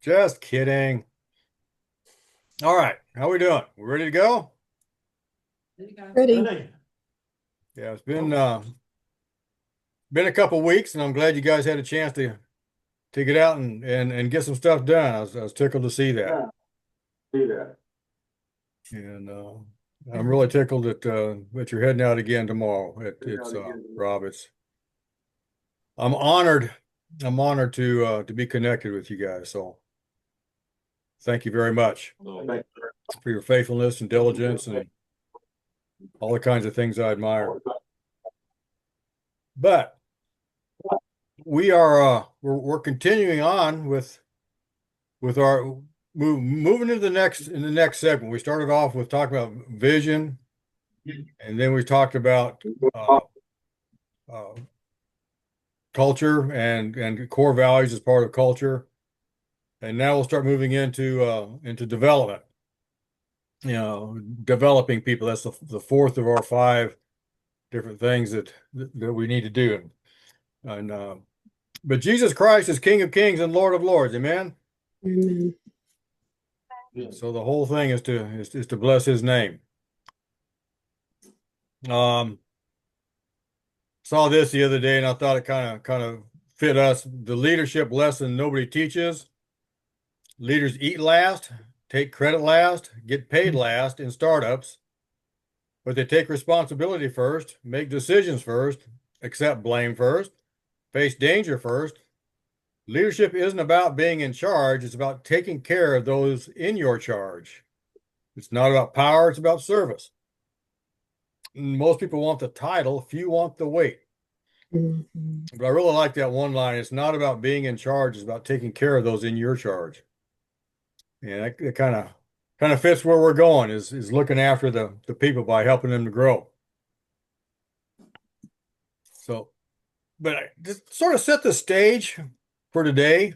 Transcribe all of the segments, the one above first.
Just kidding. All right, how we doing? We ready to go? There you go. Ready? Yeah, it's been a couple weeks, and I'm glad you guys had a chance to get out and get some stuff done. I was tickled to see that, and I'm really tickled that you're heading out again tomorrow. Rob. I'm honored. I'm honored to be connected with you guys. So thank you very much for your faithfulness and diligence and all the kinds of things I admire. But we're continuing on with our moving into the next segment. We started off with talking about vision, and then we talked about uh, uh, culture and core values as part of culture, and now we'll start moving into development. Developing people. That's the fourth of our five different things that we need to do. And but Jesus Christ is King of Kings and Lord of Lords. Amen. Amen. So the whole thing is to bless His name. Um, saw this the other day, and I thought it kind of fit us. The leadership lesson nobody teaches. Leaders eat last, take credit last, get paid last in startups, but they take responsibility first, make decisions first, accept blame first, face danger first. Leadership isn't about being in charge, it's about taking care of those in your charge. It's not about power, it's about service. Most people want the title, few want the weight. Mhm. But I really like that one line. It's not about being in charge, it's about taking care of those in your charge. And that kind of fits where we're going, is looking after the people by helping them to grow. So, but just sort of set the stage for today.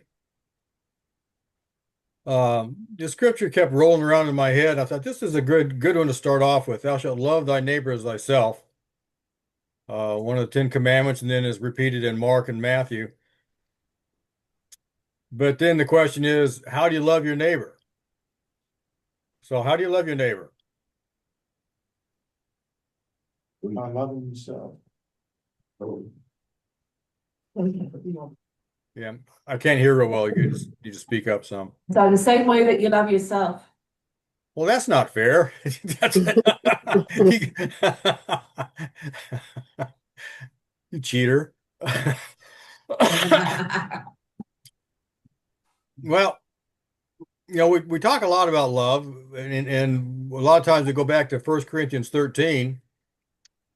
The scripture kept rolling around in my head. I thought this is a good one to start off with. Thou shalt love thy neighbor as thyself. One of the Ten Commandments, and then is repeated in Mark and Matthew. But then the question is, how do you love your neighbor? So how do you love your neighbor? I love himself. Yeah, I can't hear real well. You just speak up some. So the same way that you love yourself. Well, that's not fair. You cheater. Well, we talk a lot about love, and a lot of times we go back to 1 Corinthians 13,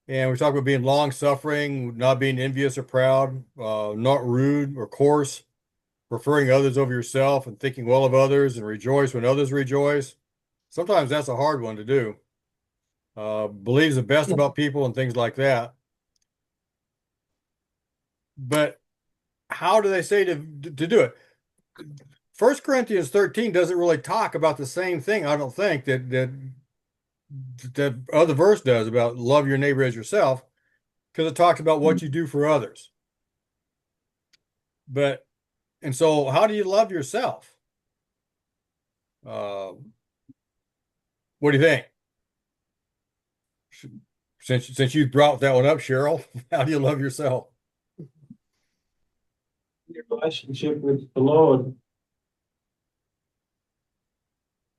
and we talk about being long suffering, not being envious or proud, not rude or coarse, preferring others over yourself, and thinking well of others, and rejoice when others rejoice. Sometimes that's a hard one to do. Believes the best about people and things like that. But how do they say to do it? 1 Corinthians 13 doesn't really talk about the same thing, I don't think, that other verse does about love your neighbor as yourself, because it talks about what you do for others. And so how do you love yourself? Uh, what do you think? Since you brought that one up, Cheryl, how do you love yourself? Your relationship with the Lord.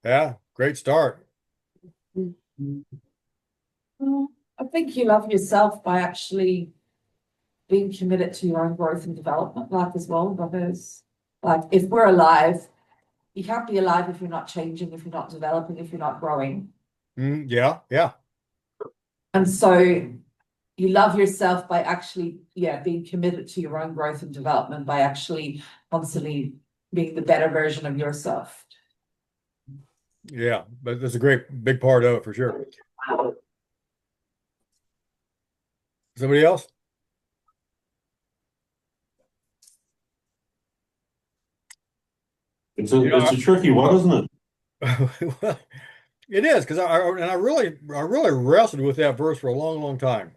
Yeah, great start. I think you love yourself by actually being committed to your own growth and development, like as well, because like if we're alive, you can't be alive if you're not changing, if you're not developing, if you're not growing. Yeah, yeah. And so you love yourself by actually, being committed to your own growth and development, by actually constantly being the better version of yourself. Yeah, but that's a great big part of it for sure. Somebody else? It's a tricky one, isn't it? Well, it is because I really wrestled with that verse for a long, long time,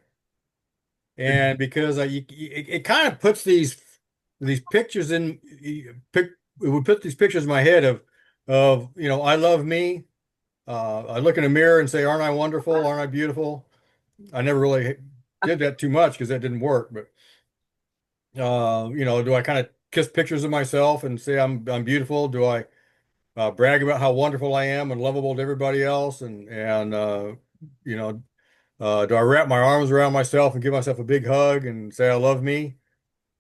and because it kind of puts these pictures in would put these pictures in my head of, I love me. I look in the mirror and say, aren't I wonderful? Aren't I beautiful? I never really did that too much because that didn't work. But, do I kind of kiss pictures of myself and say I'm beautiful? Do I brag about how wonderful I am and lovable to everybody else? Do I wrap my arms around myself and give myself a big hug and say I love me?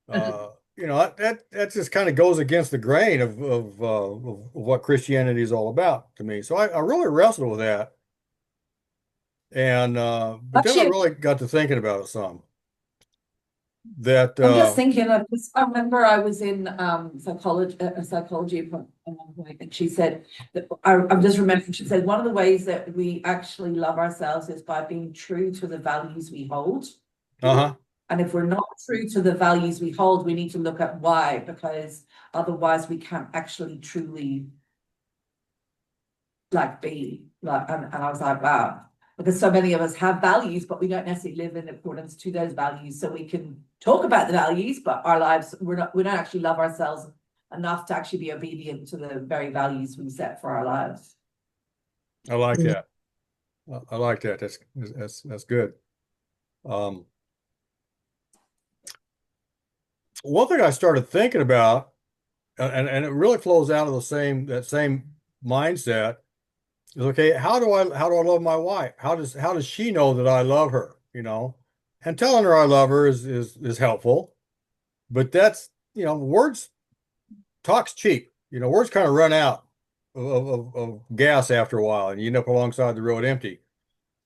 That just kind of goes against the grain of what Christianity is all about to me. So I really wrestled with that. And but then I Actually, really got to thinking about it some. That I'm just thinking of this. I remember I was in psychology, a psychology appointment at one point, and she said that I'm just remembering. She said one of the ways that we actually love ourselves is by being true to the values we hold. uh-huh. And if we're not true to the values we hold, we need to look at why, because otherwise we can't actually truly be like. And I was like, wow. Because so many of us have values, but we don't necessarily live in accordance to those values. So we can talk about the values, but our lives, we don't actually love ourselves enough to actually be obedient to the very values we set for our lives. I like Mm. that. I like that. That's good. One thing I started thinking about, and it really flows out of that same mindset, is okay, how do I love my wife? How does she know that I love her? And telling her I love her is helpful, but that's, words talk's cheap. Words kind of run out of gas after a while, and you end up alongside the road empty.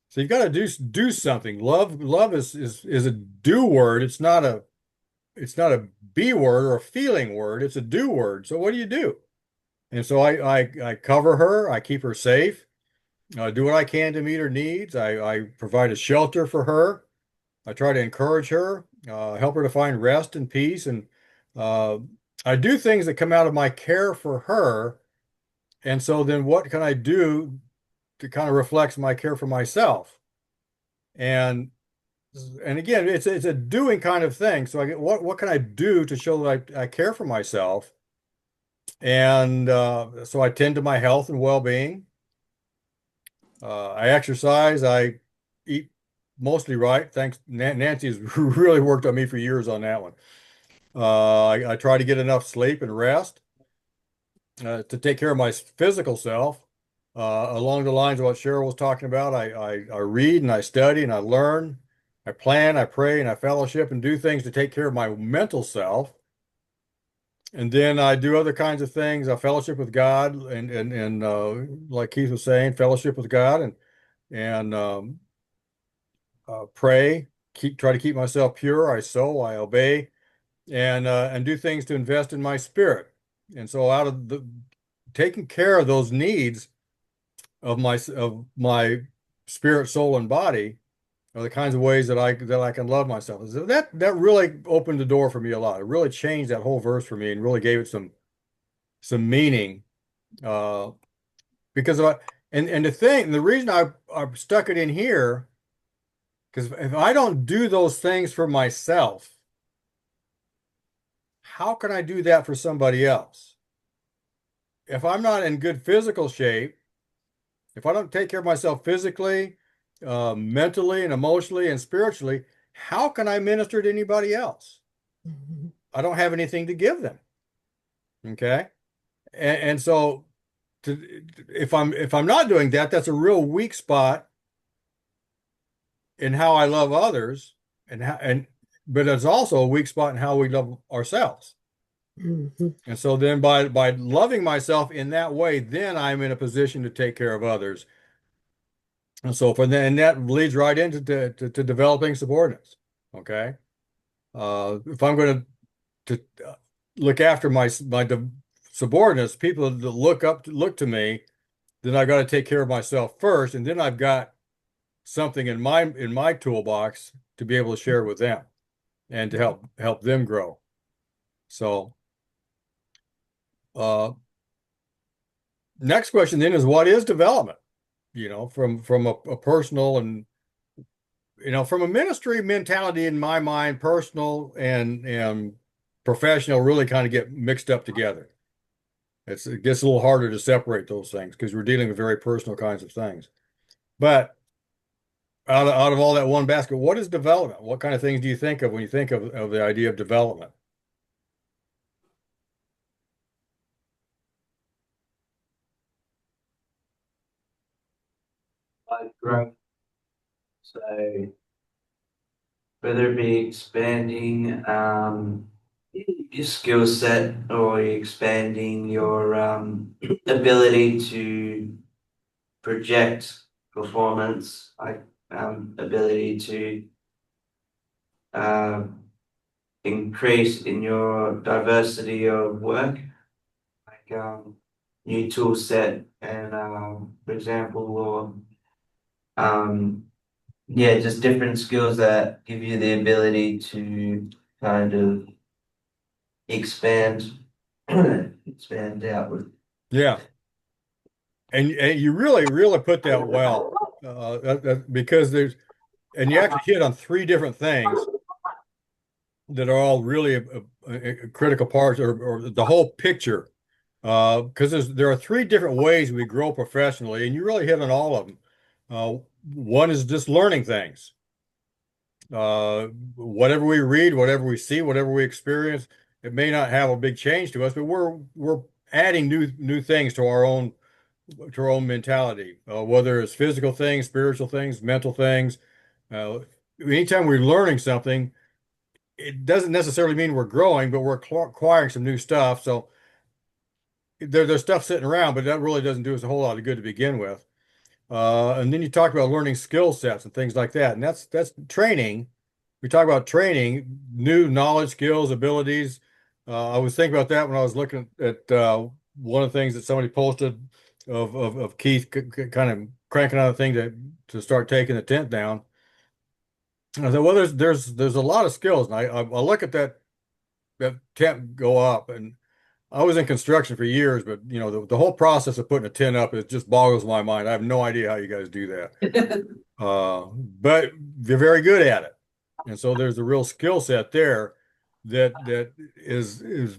So you've got to do something. Love is a do word. It's not a be word or a feeling word. It's a do word. So what do you do? And so I cover her. I keep her safe. Do what I can to meet her needs. I provide a shelter for her. I try to encourage her, help her to find rest and peace. And uh, I do things that come out of my care for her. And so then what can I do to kind of reflects my care for myself? And and again, it's a doing kind of thing. So I get what can I do to show that I care for myself? And so I tend to my health and well-being. I exercise. I eat mostly right. Thanks. Nancy has really worked on me for years on that one. I try to get enough sleep and rest to take care of my physical self. Along the lines of what Cheryl was talking about, I read and I study and I learn. I plan, I pray, and I fellowship and do things to take care of my mental self. And then I do other kinds of things. I fellowship with God and like Keith was saying, fellowship with God and pray, try to keep myself pure. I sow, I obey, and do things to invest in my spirit. And so out of the taking care of those needs of my spirit, soul, and body are the kinds of ways that I can love myself. So that really opened the door for me a lot. It really changed that whole verse for me and really gave it some meaning. Uh, because the reason I stuck it in here, because if I don't do those things for myself, how can I do that for somebody else? If I'm not in good physical shape, if I don't take care of myself physically, mentally and emotionally and spiritually, how can I minister to anybody else? Mhm. I don't have anything to give them. Okay. And so if I'm not doing that, that's a real weak spot in how I love others but it's also a weak spot in how we love ourselves. Mhm. And so then by loving myself in that way, then I'm in a position to take care of others. And so and that leads right into to developing subordinates. Okay. If I'm going to look after my subordinates, people that look to me, then I've got to take care of myself first, and then I've got something in my toolbox to be able to share with them and to help them grow. So, next question then is what is development? From a personal and from a ministry mentality in my mind, personal and professional really kind of get mixed up together. It gets a little harder to separate those things because we're dealing with very personal kinds of things. But out of all that one basket, what is development? What kind of things do you think of when you think of the idea of development? Like growth. So whether it be expanding your skill set or expanding your ability to project performance, like ability to increase in your diversity of work, like new tool set and for example, or yeah, just different skills that give you the ability to kind of expand expand outward. Yeah. And you really put that well, because and you actually hit on three different things that are all really critical parts or the whole picture. Because there are three different ways we grow professionally, and you really hit on all of them. One is just learning things. Whatever we read, whatever we see, whatever we experience, it may not have a big change to us, but we're adding new things to our own mentality, whether it's physical things, spiritual things, mental things. Anytime we're learning something, it doesn't necessarily mean we're growing, but we're acquiring some new stuff. So there's stuff sitting around, but that really doesn't do us a whole lot of good to begin with. And then you talk about learning skill sets and things like that. And that's training. We talk about training, new knowledge, skills, abilities. I was thinking about that when I was looking at one of the things that somebody posted of Keith kind of cranking out a thing to start taking the tent down. And I said, well, there's a lot of skills. And I look at that tent go up, and I was in construction for years, but the whole process of putting a tent up, it just boggles my mind. I have no idea how you guys do that. But they're very good at it. And so there's a real skill set there that is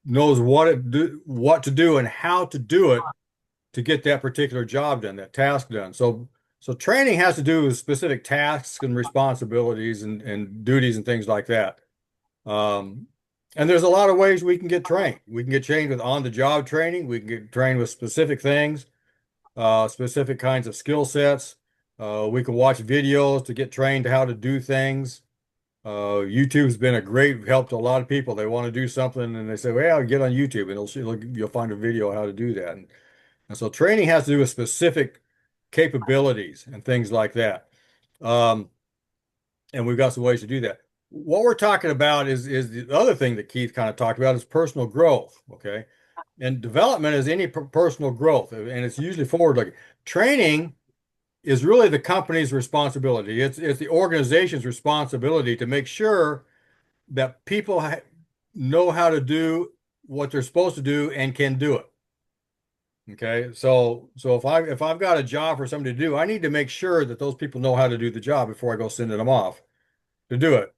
knows what to do and how to do it to get that particular job done, that task done. So training has to do with specific tasks and responsibilities and duties and things like that. And there's a lot of ways we can get trained. We can get trained with on-the-job training. We can get trained with specific things, specific kinds of skill sets. We can watch videos to get trained to how to do things. YouTube's been a great help to a lot of people. They want to do something and they say, well, get on YouTube and you'll find a video on how to do that. And so training has to do with specific capabilities and things like that. And we've got some ways to do that. What we're talking about is the other thing that Keith kind of talked about is personal growth. Okay. And development is any personal growth, and it's usually forward-looking. Training is really the company's responsibility. It's the organization's responsibility to make sure that people know how to do what they're supposed to do and can do it. Okay, so if I've got a job for somebody to do, I need to make sure that those people know how to do the job before I go sending them off to do it,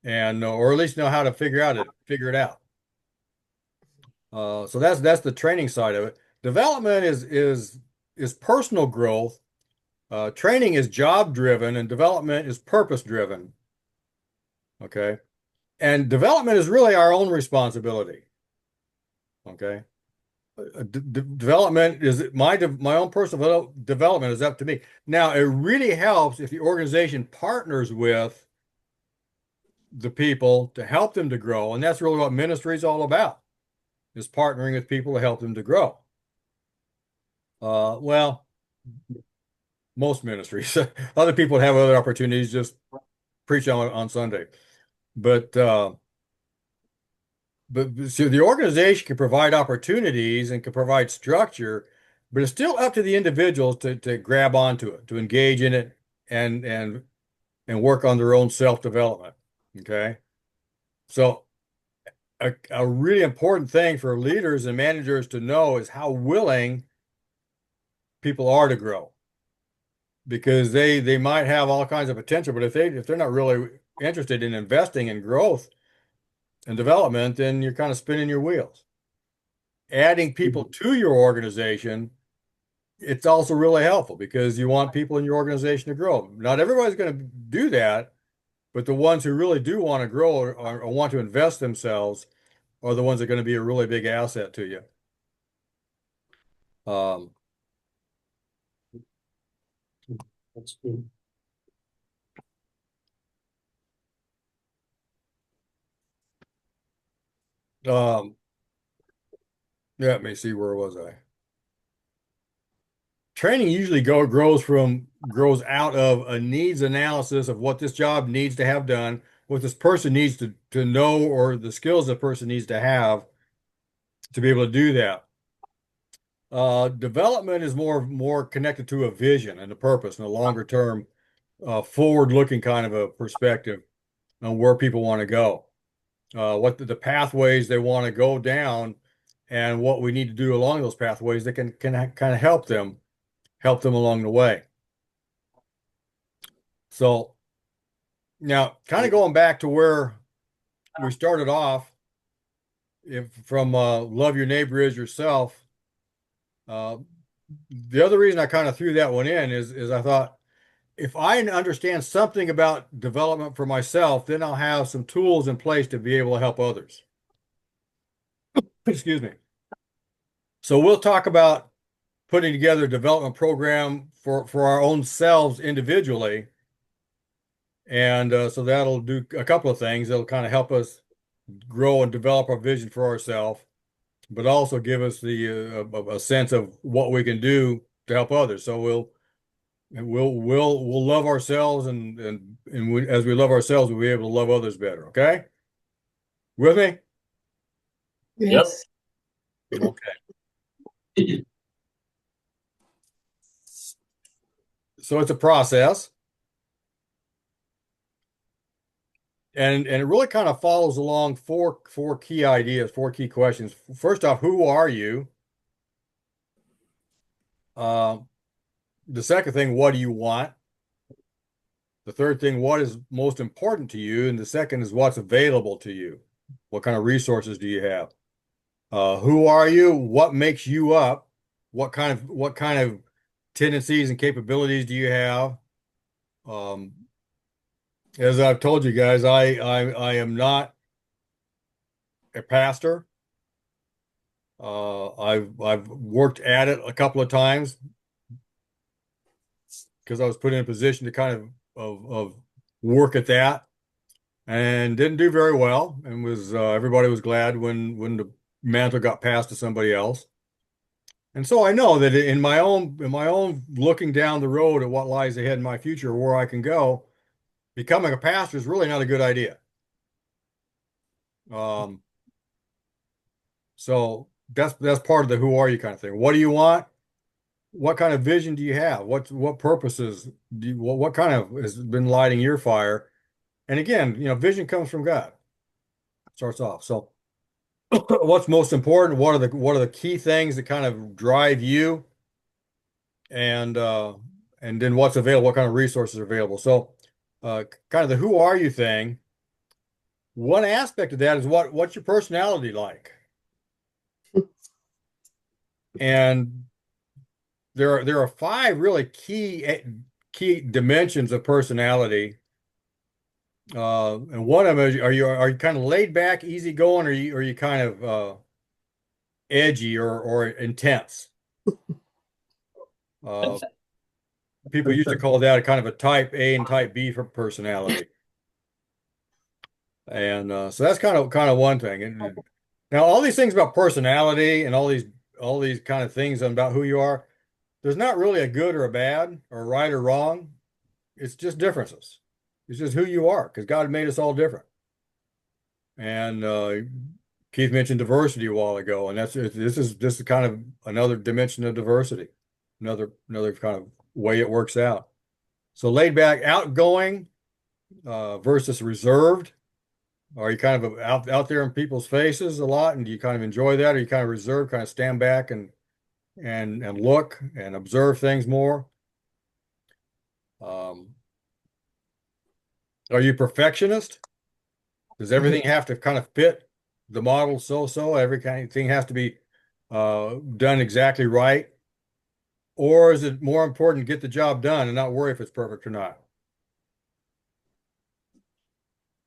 and or at least know how to figure it out. So that's the training side of it. Development is personal growth. Training is job driven, and development is purpose driven. Okay, and development is really our own responsibility. Okay. Development is my own personal development is up to me. Now, it really helps if the organization partners with the people to help them to grow, and that's really what ministry is all about, is partnering with people to help them to grow. Well, most ministries, other people have other opportunities, just preach on Sunday, but so the organization can provide opportunities and can provide structure, but it's still up to the individuals to grab onto it, to engage in it, and work on their own self-development. Okay, so a really important thing for leaders and managers to know is how willing people are to grow, because they might have all kinds of potential, but if they're not really interested in investing in growth and development, then you're kind of spinning your wheels. adding people to your organization, it's also really helpful because you want people in your organization to grow. Not everybody's going to do that, but the ones who really do want to grow or want to invest themselves are the ones that are going to be a really big asset to you. That's good. Let me see, where was I? Training usually grows out of a needs analysis of what this job needs to have done, what this person needs to know, or the skills the person needs to have to be able to do that. Development is more connected to a vision and a purpose and a longer term, forward-looking kind of a perspective on where people want to go, what the pathways they want to go down, and what we need to do along those pathways that can kind of help them along the way. So now, kind of going back to where we started off, from love your neighbor as yourself. The other reason I kind of threw that one in is I thought, if I understand something about development for myself, then I'll have some tools in place to be able to help others. Excuse me. So we'll talk about putting together a development program for our own selves individually. And so that'll do a couple of things. It'll kind of help us grow and develop our vision for ourselves, but also give us the a sense of what we can do to help others. So we'll love ourselves, and as we love ourselves, we'll be able to love others better. Okay, with me? Yes. Okay. So it's a process. And it really kind of follows along four key ideas, four key questions. First off, who are you? The second thing, what do you want? The third thing, what is most important to you? And the second is what's available to you. What kind of resources do you have? Who are you? What makes you up? What kind of tendencies and capabilities do you have? As I've told you guys, I am not a pastor. I've worked at it a couple of times because I was put in a position to kind of work at that, and didn't do very well, and was everybody was glad when the mantle got passed to somebody else. And so I know that in my own looking down the road at what lies ahead in my future, where I can go, becoming a pastor is really not a good idea. So that's part of the who are you kind of thing. What do you want? What kind of vision do you have? What purposes do you, what kind of has been lighting your fire? And again, vision comes from God. Starts off. So what's most important? What are the key things that kind of drive you? And then what's available? What kind of resources are available? So kind of the who are you thing. One aspect of that is what's your personality like? And there are five really key dimensions of personality. And one of them is, are you kind of laid back, easygoing, or are you kind of edgy or intense? People used to call that a kind of a type A and type B for personality. And so that's kind of one thing. And now all these things about personality and all these kind of things about who you are, there's not really a good or a bad or right or wrong. It's just differences. It's just who you are, because God made us all different. And Keith mentioned diversity a while ago, and this is kind of another dimension of diversity, another kind of way it works out. So laid back, outgoing versus reserved. Are you kind of out there in people's faces a lot, and do you kind of enjoy that? Or you kind of reserved, kind of stand back and look and observe things more? Are you perfectionist? Does everything have to kind of fit the model? Every kind of thing has to be done exactly right? Or is it more important to get the job done and not worry if it's perfect or not?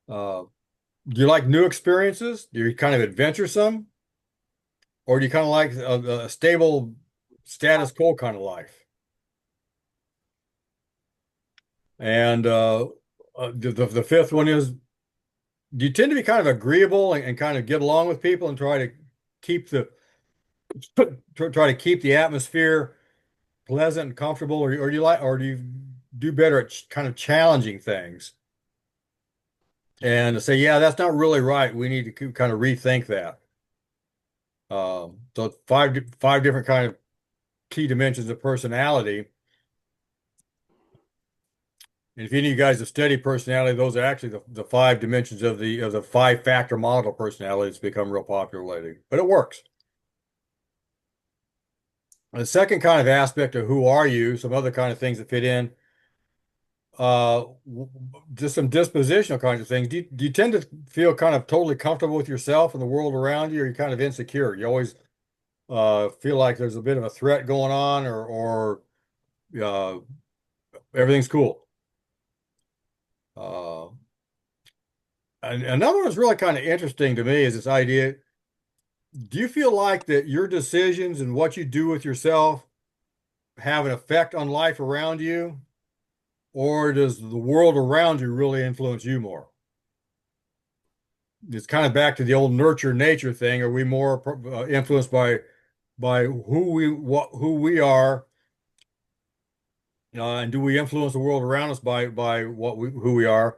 Uh, do you like new experiences? Do you kind of adventuresome? Or do you kind of like a stable status quo kind of life? And the fifth one is, do you tend to be kind of agreeable and kind of get along with people and try to keep the try to keep the atmosphere pleasant and comfortable, or do you like, or do you do better at kind of challenging things and say, yeah, that's not really right. We need to kind of rethink that. So five different kind of key dimensions of personality. And if any of you guys have studied personality, those are actually the five dimensions of the five factor model of personality that's become real popular lately. But it works. The second kind of aspect of who are you, some other kind of things that fit in, just some dispositional kinds of things. Do you tend to feel kind of totally comfortable with yourself and the world around you, or are you kind of insecure? You always feel like there's a bit of a threat going on, or uh, everything's cool. Uh, and another one's really kind of interesting to me is this idea. Do you feel like that your decisions and what you do with yourself have an effect on life around you, or does the world around you really influence you more? It's kind of back to the old nurture nature thing. Are we more influenced by who we are, and do we influence the world around us by who we are,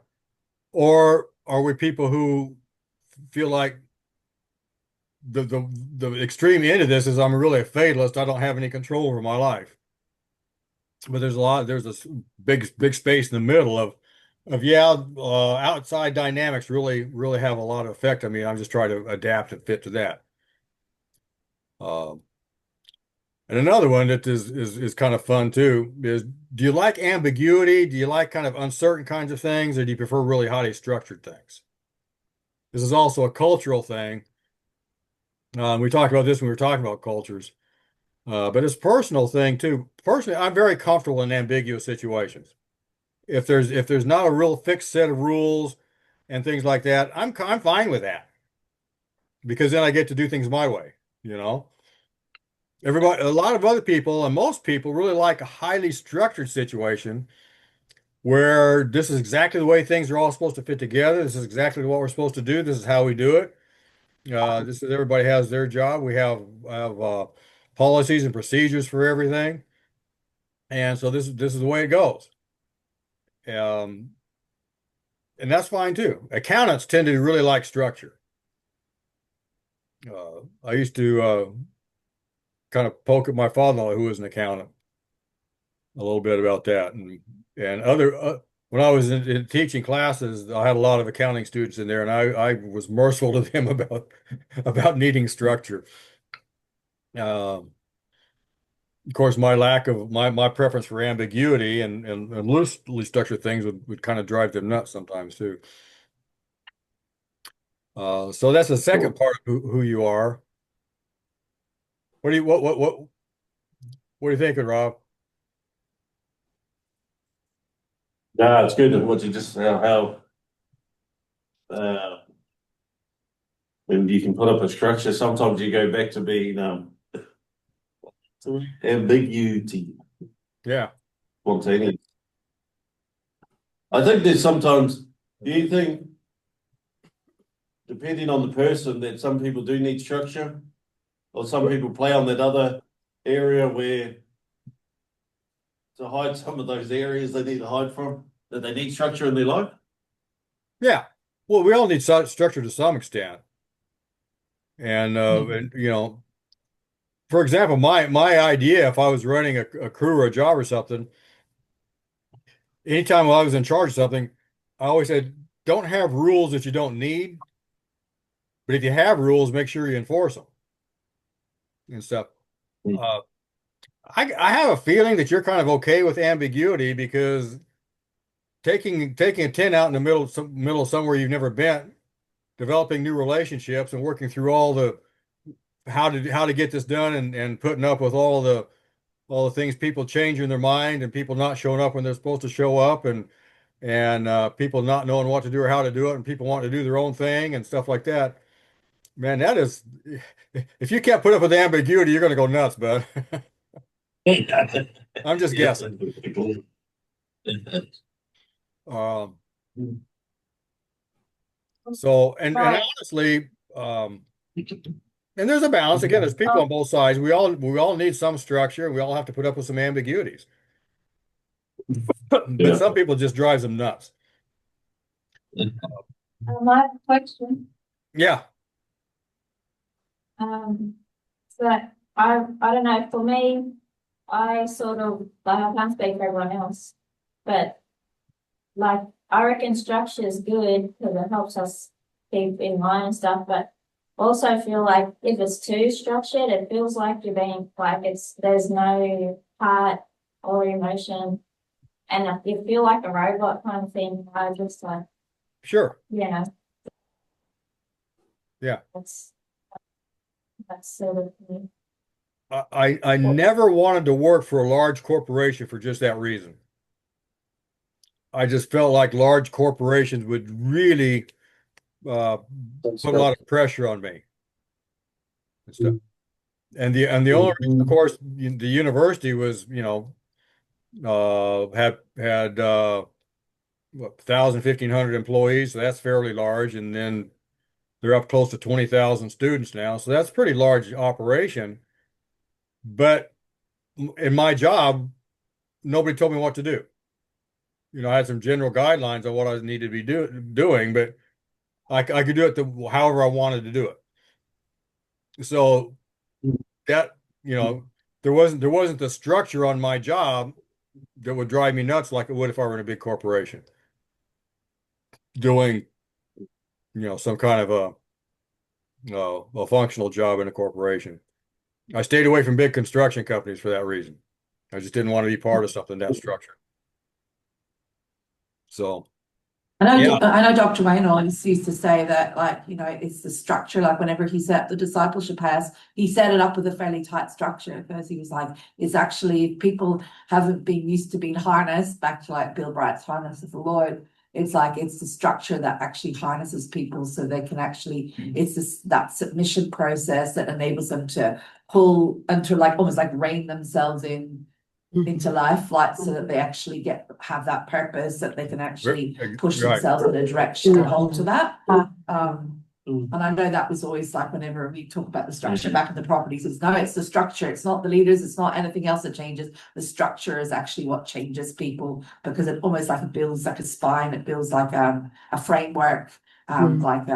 or are we people who feel like the extreme end of this is I'm really a fatalist. I don't have any control over my life. But there's this big space in the middle of yeah, outside dynamics really have a lot of effect on me. I'm just trying to adapt and fit to that. Um, and another one that is kind of fun too is, do you like ambiguity? Do you like kind of uncertain kinds of things, or do you prefer really highly structured things? This is also a cultural thing. We talked about this when we were talking about cultures, but it's a personal thing too. Personally, I'm very comfortable in ambiguous situations. If there's not a real fixed set of rules and things like that, I'm fine with that because then I get to do things my way, you know. Everybody, a lot of other people and most people really like a highly structured situation where this is exactly the way things are all supposed to fit together. This is exactly what we're supposed to do. This is how we do it. This is everybody has their job. We have policies and procedures for everything, and so this is the way it goes. Um, and that's fine too. Accountants tend to really like structure. I used to kind of poke at my father-in-law, who was an accountant, a little bit about that, and other when I was in teaching classes, I had a lot of accounting students in there, and I was merciful to them about needing structure. Um, of course, my lack of my preference for ambiguity and loosely structured things would kind of drive them nuts sometimes too. So that's the second part of who you are. What are you thinking, Rob? No, it's good what you just how uh, when you can put up a structure. Sometimes you go back to being ambiguity, Yeah. spontaneous. I think there's sometimes. Do you think, depending on the person, that some people do need structure, or some people play on that other area where to hide some of those areas they need to hide from, that they need structure in their life? Yeah. Well, we all need structure to some extent. And for example, my idea, if I was running a crew or a job or something, anytime I was in charge of something, I always said, don't have rules that you don't need, but if you have rules, make sure you enforce them and stuff. Mm. Uh, I have a feeling that you're kind of okay with ambiguity because taking a tent out in the middle of somewhere you've never been, developing new relationships and working through all how to get this done and putting up with all the things, people changing their mind and people not showing up when they're supposed to show up, and people not knowing what to do or how to do it, and people wanting to do their own thing and stuff like that. Man, that is, if you can't put up with ambiguity, you're going to go nuts, bud. I'm just guessing. Um, so, and Right. honestly, and there's a balance. Again, there's people on both sides. We all need some structure. We all have to put up with some ambiguities. But some people just drives them nuts. I have a question. Yeah. So I don't know, for me, I sort of, like, I can't speak for everyone else, but like, I reckon structure is good because it helps us keep in line and stuff, but also feel like if it's too structured, it feels like you're being, like, there's no heart or emotion, and you feel like a robot kind of thing. I just like, Sure. yeah. Yeah. That's sort of me. I never wanted to work for a large corporation for just that reason. I just felt like large corporations would really put a lot of pressure on me and stuff. And the only reason, of course, the university was, had what, 1,000, 1,500 employees, so that's fairly large, and then they're up close to 20,000 students now, so that's a pretty large operation. But in my job, nobody told me what to do. I had some general guidelines on what I needed to be doing, but I could do it however I wanted to do it. So that, there wasn't the structure on my job that would drive me nuts like it would if I were in a big corporation doing, some kind of a functional job in a corporation. I stayed away from big construction companies for that reason. I just didn't want to be part of something that structured. So, yeah. I know Dr. Wayne always used to say that, like, it's the structure, like whenever he set up the discipleship house, he set it up with a fairly tight structure because he was like, it's actually, if people haven't been used to being harnessed, back to like Bill Bright's harness of the Lord, it's like, it's the structure that actually harnesses people so they can actually, it's that submission process that enables them to pull and to like, almost like rein themselves into life, like, so that they actually have that purpose, that they can actually push Right. themselves in a direction and hold to that. And I know that was always like, whenever we talk about the structure back in the properties, it's the structure, it's not the leaders, it's not anything else that changes. The structure is actually what changes people, because it almost like it builds like a spine, it builds like a framework, like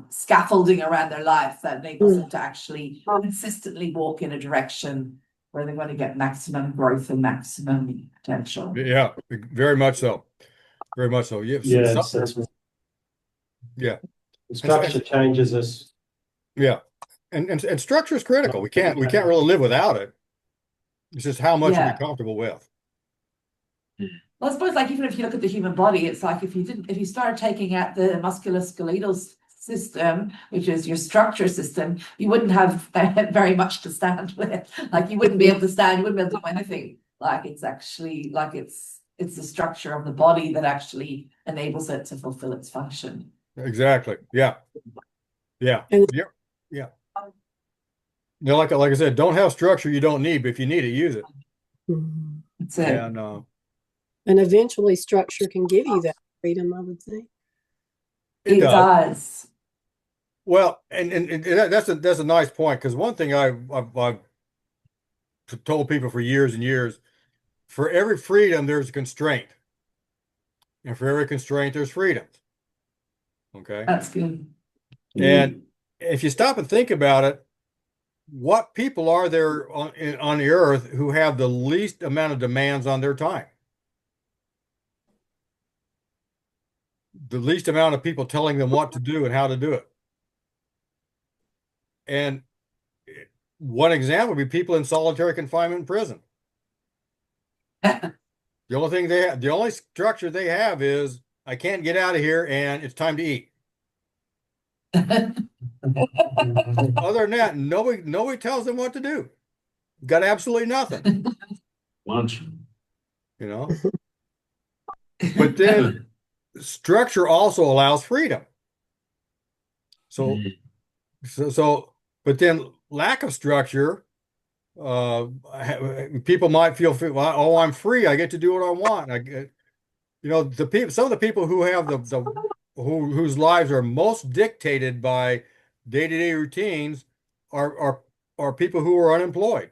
scaffolding around their life that enables them to actually consistently walk in a direction where they're going to get maximum growth and maximum potential. Yeah, very much so. Very much so. Yeah, yeah. Structure changes us. Yeah. And structure is critical. We can't really live without it. It's just how much are we comfortable with. Well, I suppose, like, even if you look at the human body, it's like if you started taking out the musculoskeletal system, which is your structure system, you wouldn't have very much to stand with. Like, you wouldn't be able to stand, you wouldn't be able to do anything. Like, it's actually like it's the structure of the body that actually enables it to fulfill its function. Exactly. Yeah. Yeah. Yeah. Like I said, don't have structure you don't need, but if you need it, use it. That's it. And eventually structure can give you that freedom, I would think. It does. Well, and that's a nice point, because one thing I've told people for years and years, for every freedom there's a constraint, and for every constraint there's freedom. Okay, that's good. And if you stop and think about it, what people are there on the earth who have the least amount of demands on their time? The least amount of people telling them what to do and how to do it. And one example would be people in solitary confinement in prison. The only structure they have is, I can't get out of here and it's time to eat. Other than that, nobody tells them what to do. Got absolutely nothing, Lunch. you know? But then structure also allows freedom. So, but then lack of structure, people might feel, well, oh, I'm free. I get to do what I want. I get, the people, some of the people who have whose lives are most dictated by day-to-day routines are people who are unemployed.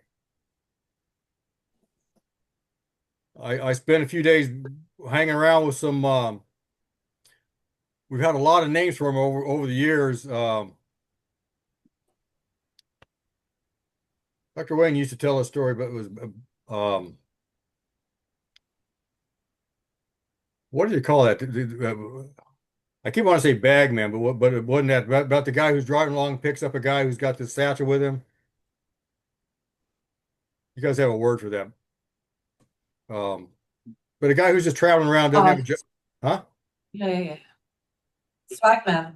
I spent a few days hanging around with some, we've had a lot of names for them over the years. Dr. Wayne used to tell a story, but it was, what do you call that? I keep wanting to say bagman, but it wasn't that about the guy who's driving along, picks up a guy who's got the satchel with him. You guys have a word for them. But a guy who's just traveling around doesn't have a job. Huh? Yeah. Swag man.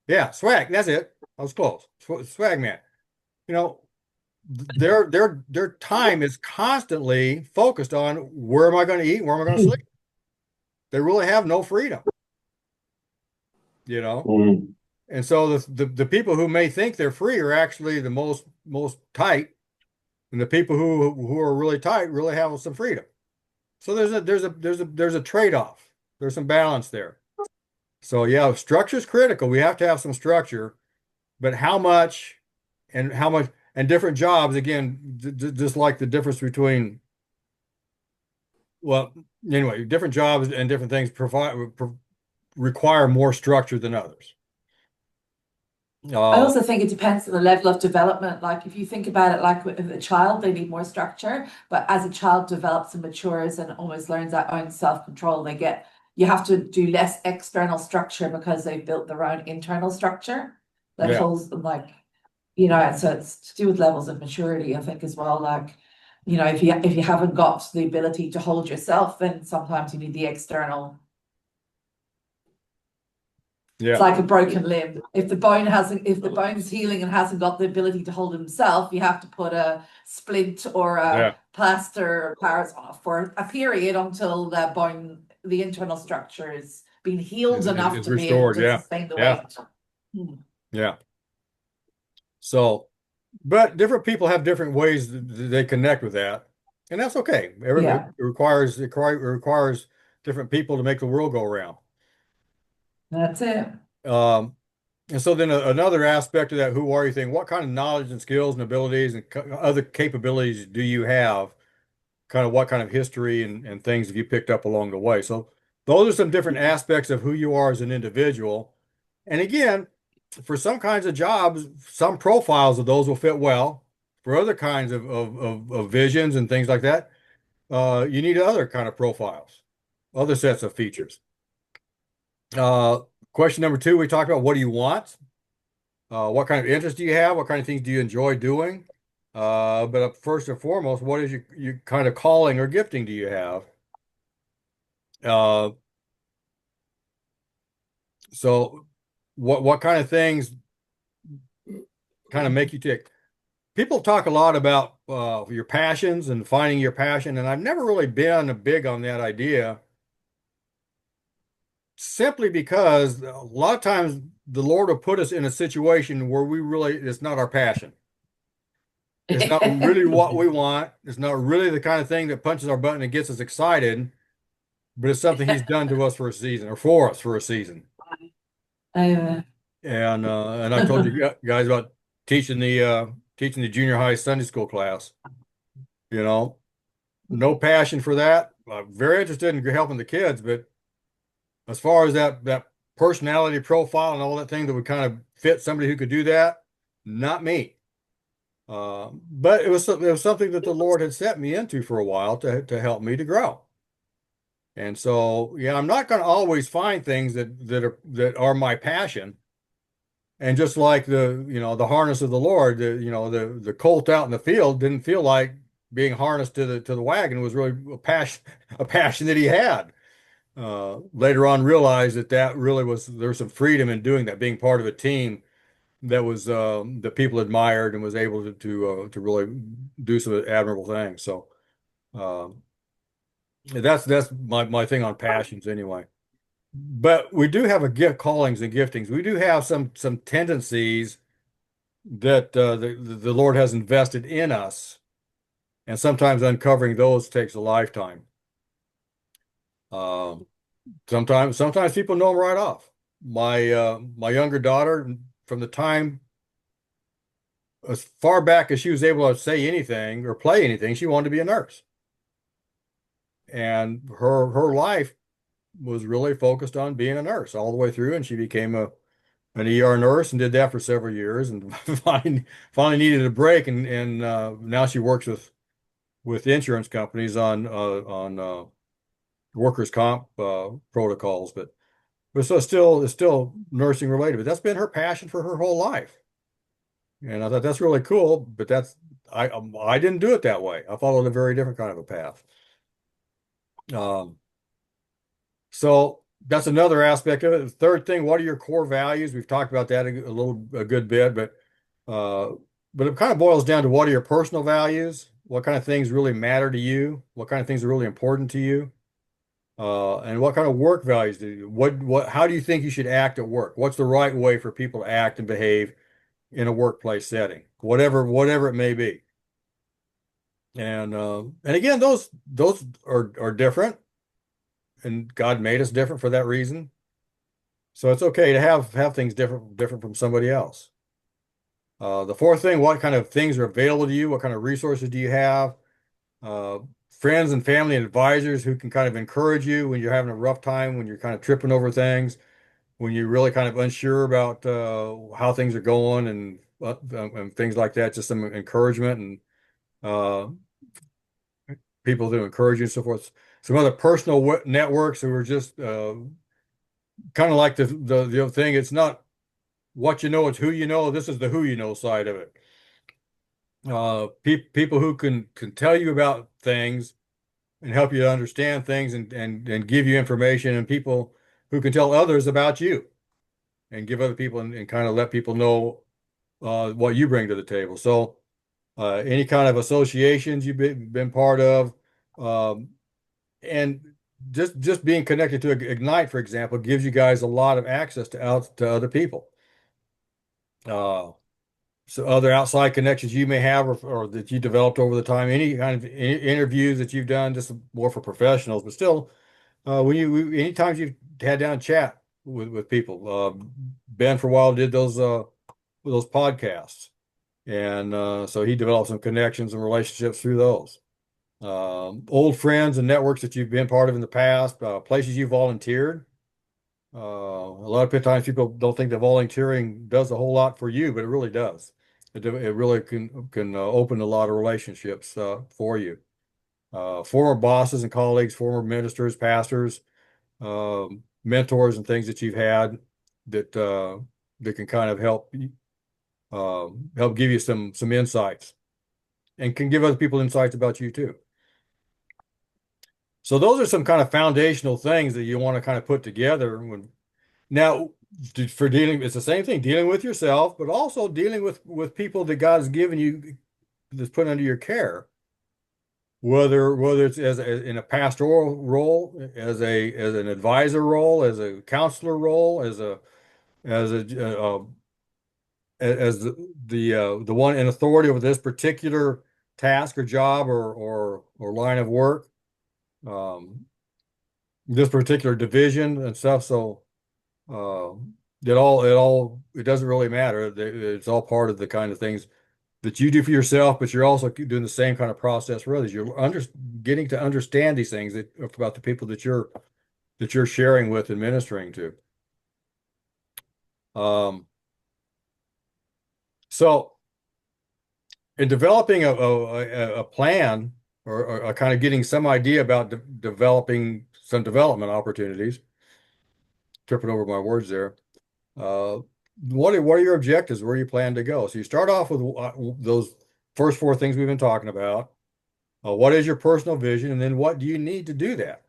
Yeah, swag. That's it. I was close. Swag man. Their time is constantly focused on where am I going to eat? Where am I going to sleep? They really have no freedom. And so the people who may think they're free are actually the most tight, and the people who are really tight really have some freedom. So there's a trade-off. There's some balance there. So yeah, structure is critical. We have to have some structure, but how much and different jobs, again, just like the difference between, well, anyway, different jobs and different things require more structure than others. I also think it depends on the level of development. Like if you think about it, like with a child, they need more structure. But as a child develops and matures and almost learns their own self-control, you have to do less external structure because they've built their own internal structure that holds them so it's to do with levels of maturity, I think, as well. Like, if you haven't got the ability to hold yourself, then sometimes you need the external. Yeah. It's like a broken limb. If the bone's healing and hasn't got the ability to hold himself, you have to put a splint or a plaster or Paris on it for a period until the internal structure is being healed enough to be able to sustain the weight. Yeah. So, but different people have different ways that they connect with that, and that's okay. It requires different people to make the world go around. That's it. And so then another aspect of that who are you thing, what kind of knowledge and skills and abilities and other capabilities do you have? Kind of what kind of history and things have you picked up along the way? So those are some different aspects of who you are as an individual. And again, for some kinds of jobs, some profiles of those will fit well. For other kinds of visions and things like that, you need other kind of profiles, other sets of features. Question number 2, we talked about what do you want? What kind of interest do you have? What kind of things do you enjoy doing? But first and foremost, what is your kind of calling or gifting do you have? So what kind of things kind of make you tick? People talk a lot about your passions and finding your passion, and I've never really been big on that idea, simply because a lot of times the Lord will put us in a situation where it's not our passion. It's not really what we want. It's not really the kind of thing that punches our button and gets us excited, but it's something He's done to us for a season or for us for a season. And I told you guys about teaching the junior high Sunday school class. No passion for that. Very interested in helping the kids, but as far as that personality profile and all that thing that would kind of fit somebody who could do that, not me. But it was something that the Lord had set me into for a while to help me to grow. And so, I'm not going to always find things that are my passion. And just like the harness of the Lord, the colt out in the field didn't feel like being harnessed to the wagon. It was really a passion that he had. Later on realized that really there's some freedom in doing that, being part of a team that people admired and was able to really do some admirable things. So that's my thing on passions anyway. But we do have a gift callings and giftings. We do have some tendencies that the Lord has invested in us, and sometimes uncovering those takes a lifetime. Um, sometimes people know them right off. My younger daughter, from the time as far back as she was able to say anything or play anything, she wanted to be a nurse. And her life was really focused on being a nurse all the way through, and she became an ER nurse and did that for several years, and finally needed a break, and now she works with insurance companies on workers' comp protocols, but so it's still nursing related. But that's been her passion for her whole life, and I thought that's really cool. But I didn't do it that way. I followed a very different kind of a path. Um, so that's another aspect of it. The third thing, what are your core values? We've talked about that a good bit, but it kind of boils down to what are your personal values? What kind of things really matter to you? What kind of things are really important to you? And what kind of work values do you, how do you think you should act at work? What's the right way for people to act and behave in a workplace setting, whatever it may be. And again, those are different, and God made us different for that reason. So it's okay to have things different from somebody else. The fourth thing, what kind of things are available to you? What kind of resources do you have? Friends and family and advisors who can kind of encourage you when you're having a rough time, when you're kind of tripping over things, when you're really kind of unsure about how things are going and things like that. Just some encouragement and uh, people to encourage you and so forth. Some other personal networks who are just kind of like the thing. It's not what you know, it's who you know. This is the who you know side of it. People who can tell you about things and help you to understand things and give you information, and people who can tell others about you and give other people and kind of let people know what you bring to the table. So any kind of associations you've been part of, and just being connected to Ignite, for example, gives you guys a lot of access to other people. So other outside connections you may have or that you developed over the time, any kind of interviews that you've done, just more for professionals, but still, anytime you've had down chat with people, Ben for a while did those podcasts, and so he developed some connections and relationships through those. Old friends and networks that you've been part of in the past, places you volunteered. A lot of times people don't think that volunteering does a whole lot for you, but it really does. It really can open a lot of relationships for you. Former bosses and colleagues, former ministers, pastors, mentors, and things that you've had that can kind of help give you some insights, and can give other people insights about you too. So those are some kind of foundational things that you want to kind of put together now for dealing. It's the same thing, dealing with yourself, but also dealing with people that God has given you, that's put under your care. Whether it's in a pastoral role, as an advisor role, as a counselor role, as the one in authority over this particular task or job or line of work, this particular division and stuff. So it doesn't really matter. It's all part of the kind of things that you do for yourself, but you're also doing the same kind of process for others. You're getting to understand these things about the people that you're sharing with and ministering to. So in developing a plan or a kind of getting some idea about developing some development opportunities, tripping over my words there. What are your objectives? Where you plan to go? So you start off with those first four things we've been talking about. What is your personal vision, and then what do you need to do that?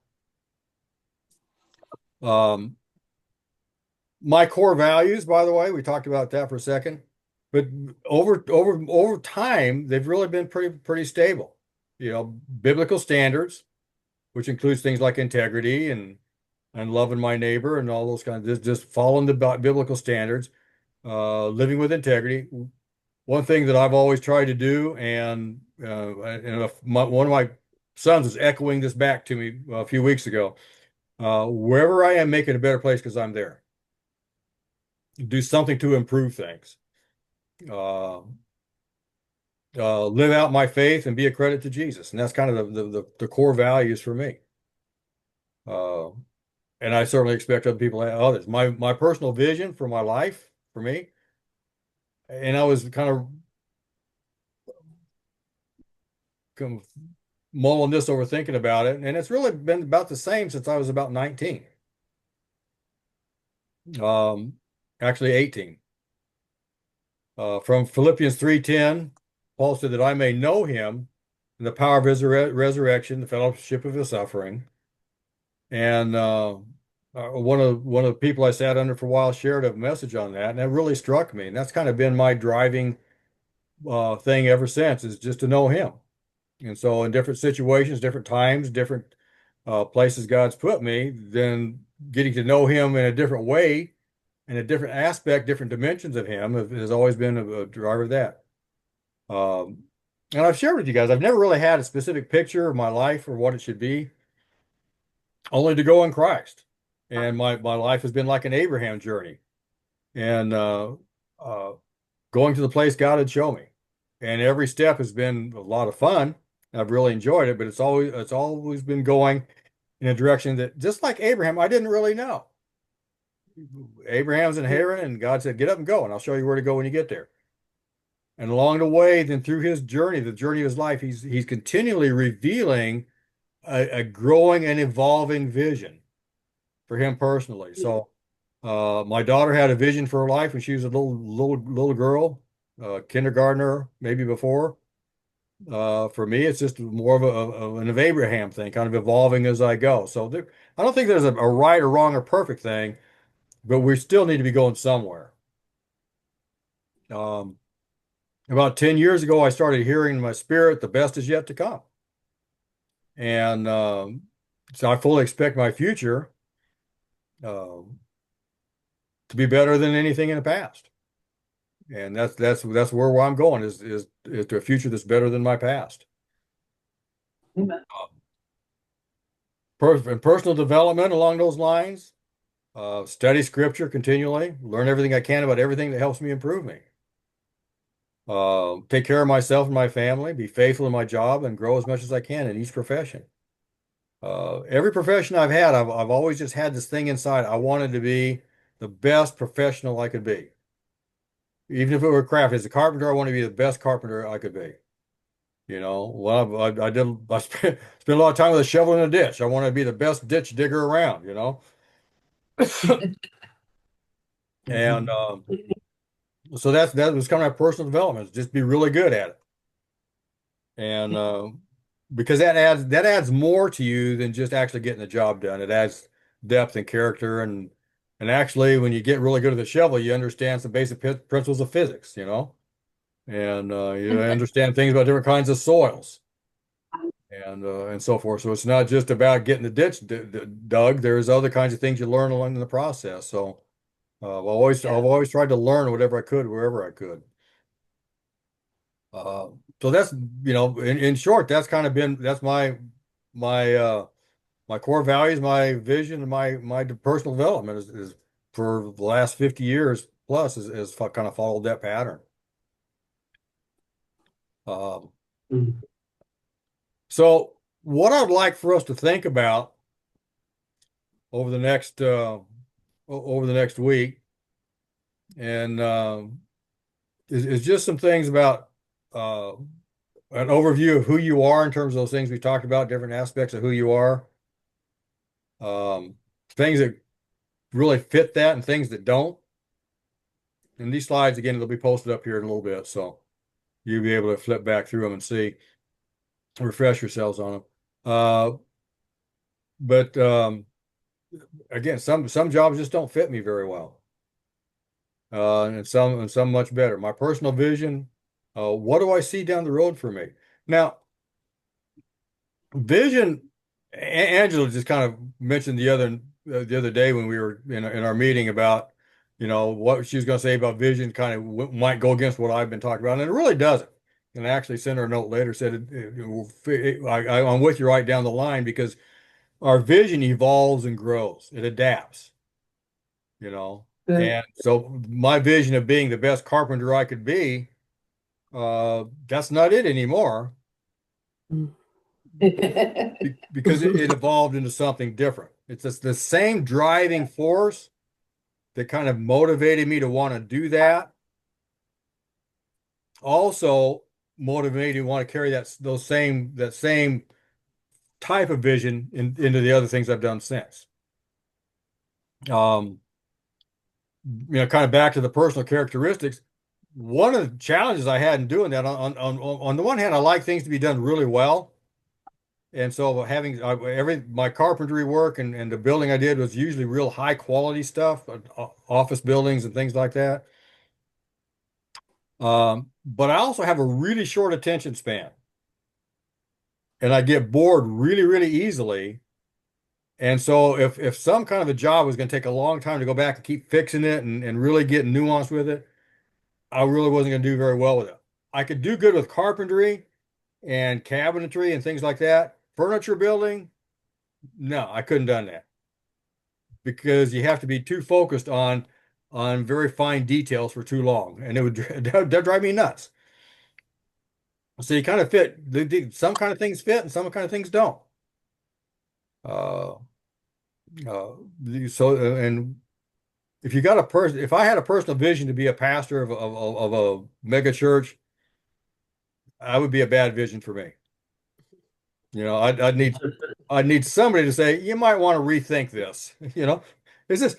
my core values, by the way, we talked about that for a second, but over time, they've really been pretty stable. You know, biblical standards, which includes things like integrity and loving my neighbor and all those kinds of just following the biblical standards, living with integrity. One thing that I've always tried to do, and one of my sons was echoing this back to me a few weeks ago. Wherever I am, make it a better place because I'm there. Do something to improve things. Live out my faith and be a credit to Jesus, and that's kind of the core values for me. And I certainly expect other people to have others. My personal vision for my life, for me, and I was kind of mulling this over, thinking about it, and it's really been about the same since I was about 19. Actually 18. From Philippians 3:10, Paul said that I may know him in the power of his resurrection, the fellowship of his suffering. And one of the people I sat under for a while shared a message on that, and it really struck me. And that's kind of been my driving thing ever since, is just to know him. And so in different situations, different times, different places God's put me, then getting to know him in a different way, in a different aspect, different dimensions of him has always been a driver of that. And I've shared with you guys, I've never really had a specific picture of my life or what it should be, only to go in Christ. And my life has been like an Abraham journey, and going to the place God had shown me. And every step has been a lot of fun. I've really enjoyed it, but it's always been going in a direction that, just like Abraham, I didn't really know. Abraham's in Haran, and God said, "Get up and go, and I'll show you where to go when you get there." And along the way, then through his journey, the journey of his life, he's continually revealing a growing and evolving vision for him personally. So, my daughter had a vision for her life when she was a little girl, kindergartner, maybe before. For me, it's just more of an Abraham thing, kind of evolving as I go. So I don't think there's a right or wrong or perfect thing, but we still need to be going somewhere. About 10 years ago, I started hearing in my spirit, the best is yet to come. And so I fully expect my future to be better than anything in the past. And that's where I'm going, is to a future that's better than my past. Amen. Personal development along those lines, study scripture continually, learn everything I can about everything that helps me improve me. Take care of myself and my family, be faithful in my job, and grow as much as I can in each profession. Every profession I've had, I've always just had this thing inside. I wanted to be the best professional I could be. Even if it were craft, as a carpenter, I want to be the best carpenter I could be. You know, well, I spent a lot of time with a shovel in a ditch. I want to be the best ditch digger around, you know. And so that was kind of my personal development, just be really good at it. And because that adds more to you than just actually getting the job done. It adds depth and character, and actually, when you get really good at the shovel, you understand some basic principles of physics, you know, and you understand things about different kinds of soils, and so forth. So it's not just about getting the ditch dug. There's other kinds of things you learn along in the process. So I've always tried to learn whatever I could wherever I could. So that's, you know, in short, that's kind of been, that's my my core values, my vision, and my personal development is for the last 50 years plus is kind of followed that pattern. So what I'd like for us to think about over the next week, and is just some things about an overview of who you are in terms of those things we talked about, different aspects of who you are, things that really fit that and things that don't. And these slides, again, they'll be posted up here in a little bit, so you'll be able to flip back through them and see, refresh yourselves on them. But again, some jobs just don't fit me very well. and some much better. My personal vision, what do I see down the road for me? Now, vision, Angela just kind of mentioned the other day when we were in our meeting about, what she was going to say about vision kind of might go against what I've been talking about, and it really doesn't. And I actually sent her a note later, said I'm with you right down the line because our vision evolves and grows. It adapts, you know. Good. And so my vision of being the best carpenter I could be, that's not it anymore because it evolved into something different. It's just the same driving force that kind of motivated me to want to do that. Also motivated to want to carry that same type of vision into the other things I've done since. Kind of back to the personal characteristics. One of the challenges I had in doing that, on the one hand, I like things to be done really well. And so having my carpentry work and the building I did was usually real high quality stuff, office buildings and things like that. But I also have a really short attention span. And I get bored really, really easily. And so if some kind of a job was going to take a long time to go back and keep fixing it and really get nuanced with it, I really wasn't going to do very well with it. I could do good with carpentry and cabinetry and things like that. Furniture building, no, I couldn't done that because you have to be too focused on very fine details for too long, and it would that drive me nuts. So you kind of fit some kind of things fit and some kind of things don't. Uh, and if you got if I had a personal vision to be a pastor of a mega church, that would be a bad vision for me. I'd need somebody to say, you might want to rethink this. Is this,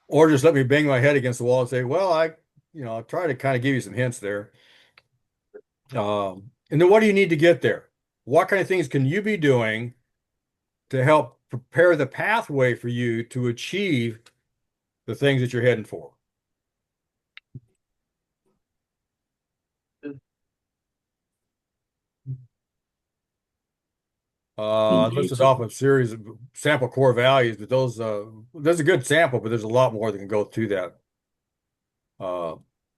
or just let me bang my head against the wall and say, well, I'll try to kind of give you some hints there. And then what do you need to get there? What kind of things can you be doing to help prepare the pathway for you to achieve the things that you're heading for? I listed off a series of sample core values, but there's a good sample, but there's a lot more that can go through that.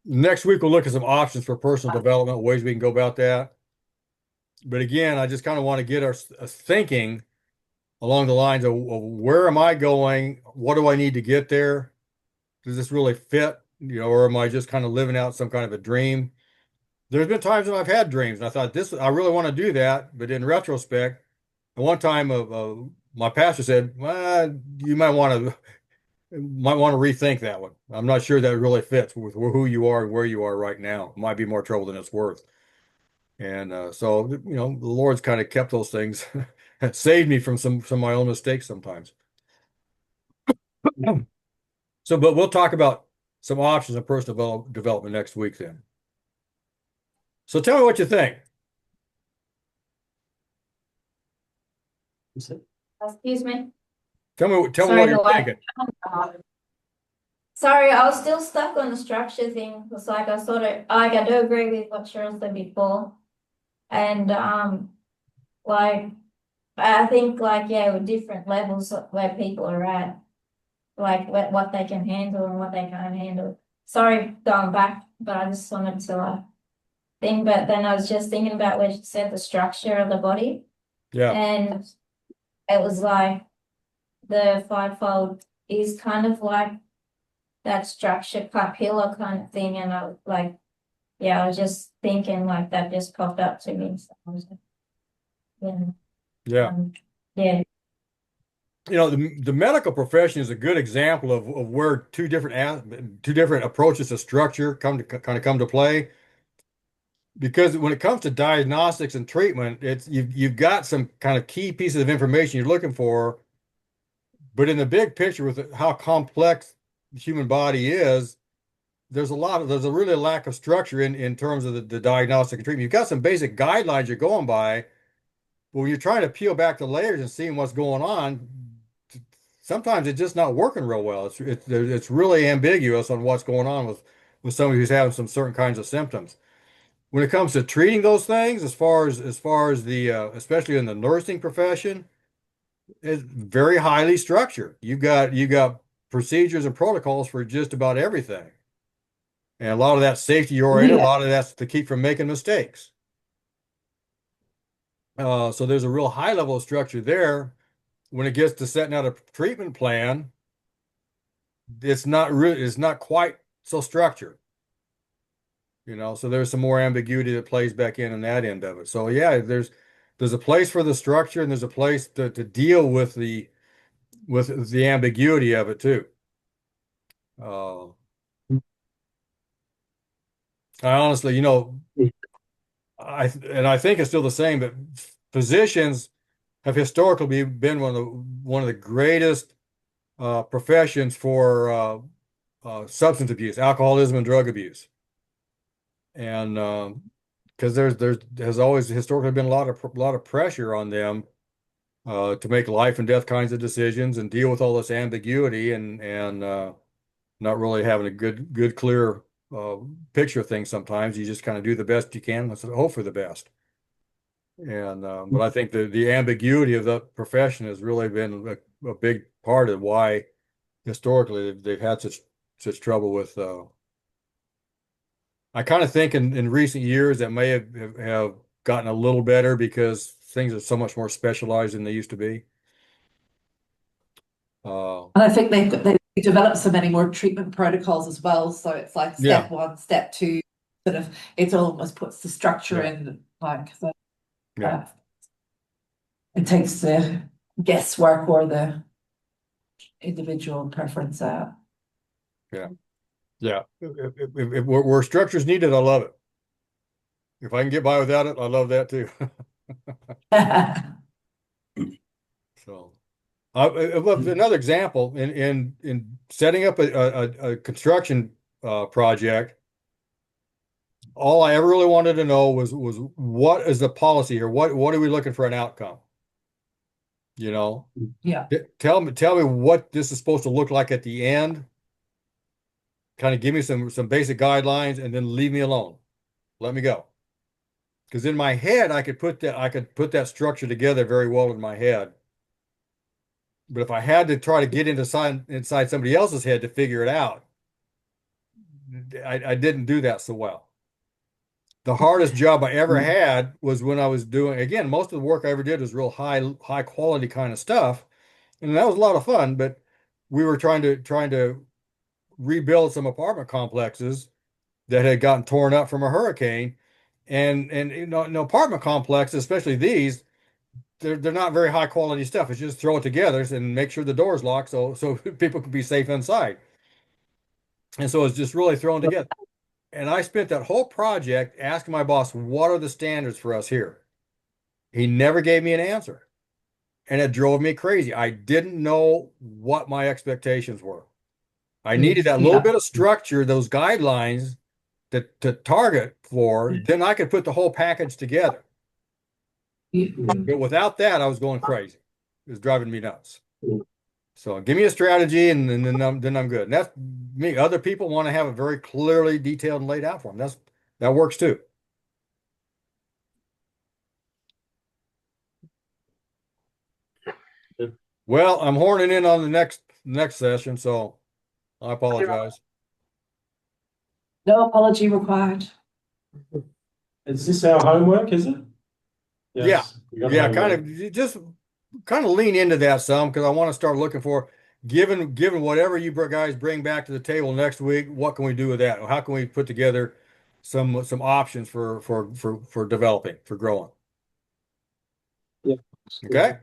Next week, we'll look at some options for personal development, ways we can go about that. But again, I just kind of want to get us thinking along the lines of where am I going? What do I need to get there? Does this really fit? Or am I just kind of living out some kind of a dream? There's been times when I've had dreams and I thought I really want to do that. But in retrospect, at one time my pastor said, well, you might want to rethink that one. I'm not sure that really fits with who you are and where you are right now. It might be more trouble than it's worth. And so, the Lord's kind of kept those things, saved me from some of my own mistakes sometimes. But we'll talk about some options of personal development next week then. So tell me what you think. Excuse me. Tell me what you're thinking. Sorry, I was still stuck on the structure thing. It's like I do agree with what Cheryl said before. And I think with different levels of where people are at, like what they can handle and what they can't handle. Sorry, going back, but I just wanted to think. But then I was just thinking about what you said, the structure of the body. Yeah. And it was like the fivefold is kind of like that structure, pillar kind of thing. And I was just thinking that just popped up to me. So I was yeah. Yeah. The medical profession is a good example of where two different approaches to structure come to play. Because when it comes to diagnostics and treatment, you've got some kind of key pieces of information you're looking for, but in the big picture with how complex the human body is, there's a really lack of structure in terms of the diagnostic and treatment. You've got some basic guidelines you're going by, but when you're trying to peel back the layers and seeing what's going on, sometimes it's just not working real well. It's really ambiguous on what's going on with somebody who's having some certain kinds of symptoms. When it comes to treating those things, as far as the especially in the nursing profession, it's very highly structured. You got procedures and protocols for just about everything. And a lot of that's safety oriented, a Yeah. lot of that's to keep from making mistakes. So there's a real high level of structure there. When it gets to setting out a treatment plan, it's not quite so structured. So there's some more ambiguity that plays back in that end of it. So yeah, there's a place for the structure and there's a place to deal with the ambiguity of it too. Uh, I honestly, I think it's still the same, but physicians have historically been one of the greatest professions for substance abuse, alcoholism, and drug abuse, and because there has always historically been a lot of pressure on them to make life and death kinds of decisions and deal with all this ambiguity and not really having a good clear picture of things. Sometimes you just kind of do the best you can and hope for the best. And but I think the ambiguity of the profession has really been a big part of why historically they've had such trouble with. I kind of think in recent years that may have gotten a little better because things are so much more specialized than they used to be. And I think they've developed so many more treatment protocols as well. So it's like Yeah. step one, step two, sort of, it almost puts the structure Yeah. in, like, so, Yeah. it takes the guesswork or the individual preference out. Yeah, if where structure's needed, I love it. If I can get by without it, I love that too. So, another example in setting up a construction project, all I ever really wanted to know was what is the policy here? What are we looking for an outcome? Yeah. Tell me what this is supposed to look like at the end. Kind of give me some basic guidelines and then leave me alone. Let me go. Because in my head, I could put that structure together very well in my head. But if I had to try to get inside somebody else's head to figure it out, I didn't do that so well. The hardest job I ever had was when I was doing, again, most of the work I ever did was real high quality kind of stuff. And that was a lot of fun, but we were trying to rebuild some apartment complexes that had gotten torn up from a hurricane. And apartment complexes, especially these, they're not very high quality stuff. It's just throw it together and make sure the door's locked so people can be safe inside. And so it's just really thrown together. And I spent that whole project asking my boss, what are the standards for us here? He never gave me an answer. And it drove me crazy. I didn't know what my expectations were. I needed that little bit of structure, those guidelines to target for, then I could put the whole package together. But without that, I was going crazy. It was driving me nuts. So give me a strategy and then I'm good. And that's me. Other people want to have it very clearly detailed and laid out for them. That works too. Well, I'm horning in on the next session, so I apologize. No apology required. Is this our homework, is it? Yeah. we got Yeah, homework. just kind of lean into that some because I want to start looking for given whatever you guys bring back to the table next week, what can we do with that? How can we put together some options for developing, for growing? Yeah. Okay.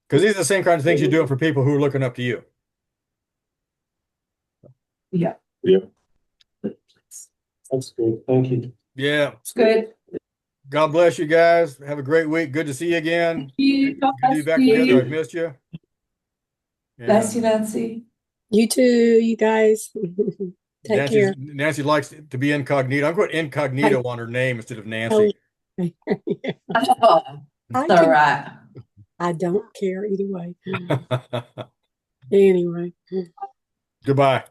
Because these are the same kind of things you're doing for people who are looking up to you. Yeah. Yeah. That's good. Thank you. Yeah. It's good. God bless you guys. Have a great week. Good to see you again. You. God Good to be bless back you. together. I've missed you. Bless you, And Nancy. You too, you guys. Take care. Nancy likes to be incognito. I'm going incognito on her name instead of Oh, Nancy. Oh, I it's all can, right. I don't care either way. Anyway. Goodbye.